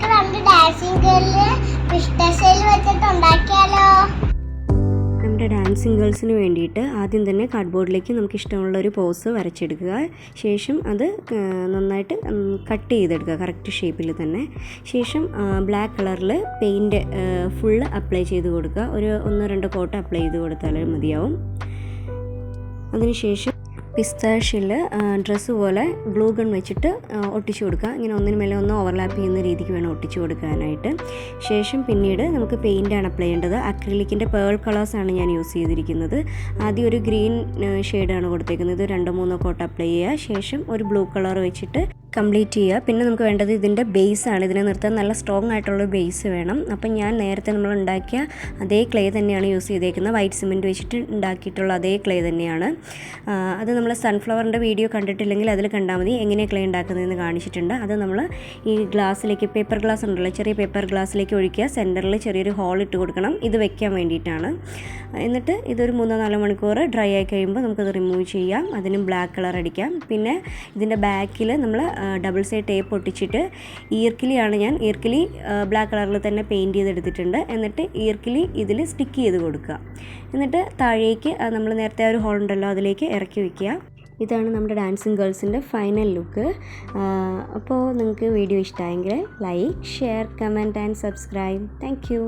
നമുക്ക് നമ്മുടെ ഡാൻസിങ് ഗേളില് പിസ്റ്റയിൽ വെച്ചിട്ട് ഉണ്ടാക്കിയാലോ? നമ്മുടെ ഡാൻസിങ് ഗേൾസിന് വേണ്ടിയിട്ട് ആദ്യം തന്നെ കാർഡ്ബോർഡിലേക്ക് നമുക്ക് ഇഷ്ടമുള്ള ഒരു പോസ് വരച്ചെടുക്കുക. ശേഷം അത് നന്നായിട്ട് കട്ട് ചെയ്തെടുക്കുക കറക്റ്റ് ഷേപ്പിൽ തന്നെ. ശേഷം ബ്ലാക്ക് കളറിൽ പെയിൻറ്റ് ഫുള്ള് അപ്ലൈ ചെയ്ത് കൊടുക്കുക. ഒരു 1-2 കോട്ട് അപ്ലൈ ചെയ്ത് കൊടുത്താൽ മതിയാവും. അതിനുശേഷം പിസ്താഷ്യയിൽ ഡ്രസ്സ് പോലെ ഗ്ലൂ ഗൺ വെച്ചിട്ട് ഒട്ടിച്ചു കൊടുക്കുക. ഇങ്ങനെ ഒന്നിന് മേലെ ഒന്ന് ഓവർലാപ്പ് ചെയ്യുന്ന രീതിക്ക് വേണം ഒട്ടിച്ചു കൊടുക്കാനായിട്ട്. ശേഷം പിന്നീട് നമുക്ക് പെയിൻ്റാണ് അപ്ലൈ ചെയ്യേണ്ടത്. അക്രിലിക്കിൻ്റെ പേൾ കളേഴ്സാണ് ഞാൻ യൂസ് ചെയ്തിരിക്കുന്നത്. ആദ്യം ഒരു ഗ്രീൻ ഷെയ്ഡാണ് കൊടുത്തേക്കുന്നത്. 2-3 കോട്ട് അപ്ലൈ ചെയ്യുക. ശേഷം ഒരു ബ്ലൂ കളർ വെച്ചിട്ട് കംപ്ലീറ്റ് ചെയ്യുക. പിന്നെ നമുക്ക് വേണ്ടത് ഇതിൻ്റെ ബേസാണ്. ഇതിനെ നിർത്താൻ നല്ല സ്ട്രോങ് ആയിട്ടുള്ള ബേസ് വേണം. അപ്പം ഞാൻ നേരത്തെ നമ്മൾ ഉണ്ടാക്കിയ അതേ ക്ലേ തന്നെയാണ് യൂസ് ചെയ്തേക്കുന്നത്. വൈറ്റ് സിമെൻറ്റ് വെച്ചിട്ട് ഉണ്ടാക്കിയിട്ടുള്ള അതേ ക്ലേ തന്നെയാണ്. അത് നമ്മൾ സൺഫ്ലവറിൻ്റെ വീഡിയോ കണ്ടിട്ടില്ലെങ്കിൽ അതിൽ കണ്ടാൽ മതി എങ്ങനെ ക്ലേ ഉണ്ടാക്കുന്നതെന്ന് കാണിച്ചിട്ടുണ്ട്. അത് നമ്മൾ ഈ ഗ്ലാസ്സിലേക്ക്, പേപ്പർ ഗ്ലാസ് ഉണ്ടല്ലോ, ചെറിയ പേപ്പർ ഗ്ലാസ്സിലേക്ക് ഒഴിക്കുക. സെൻറ്ററിൽ ചെറിയൊരു ഹോൾ ഇട്ട് കൊടുക്കണം. ഇത് വെക്കാൻ വേണ്ടിയിട്ടാണ്. എന്നിട്ട് ഇതൊരു 3-4 മണിക്കൂർ ഡ്രൈ ആയി കഴിയുമ്പോൾ നമുക്കത് റിമൂവ് ചെയ്യാം. അതിനും ബ്ലാക്ക് കളർ അടിക്കാം. പിന്നെ ഇതിൻ്റെ ബാക്കിൽ നമ്മൾ ഡബിൾ സൈഡ് ടേപ്പ് ഒട്ടിച്ചിട്ട് ഈർക്കിലി ബ്ലാക്ക് കളറിൽ തന്നെ പെയിൻറ്റ് ചെയ്തെടുത്തിട്ടുണ്ട്. എന്നിട്ട് ഈർക്കിലി ഇതിൽ സ്റ്റിക്ക് ചെയ്ത് കൊടുക്കുക. എന്നിട്ട് താഴേക്ക് നമ്മൾ നേരത്തെ ഒരു ഹോൾ ഉണ്ടല്ലോ അതിലേക്ക് ഇറക്കി വയ്ക്കുക. ഇതാണ് നമ്മുടെ ഡാൻസിങ് ഗേൾസിൻ്റെ ഫൈനൽ ലുക്ക്. അപ്പോൾ നിങ്ങൾക്ക് വീഡിയോ ഇഷ്ടമായെങ്കിൽ like, share, comment and subscribe. Thank you.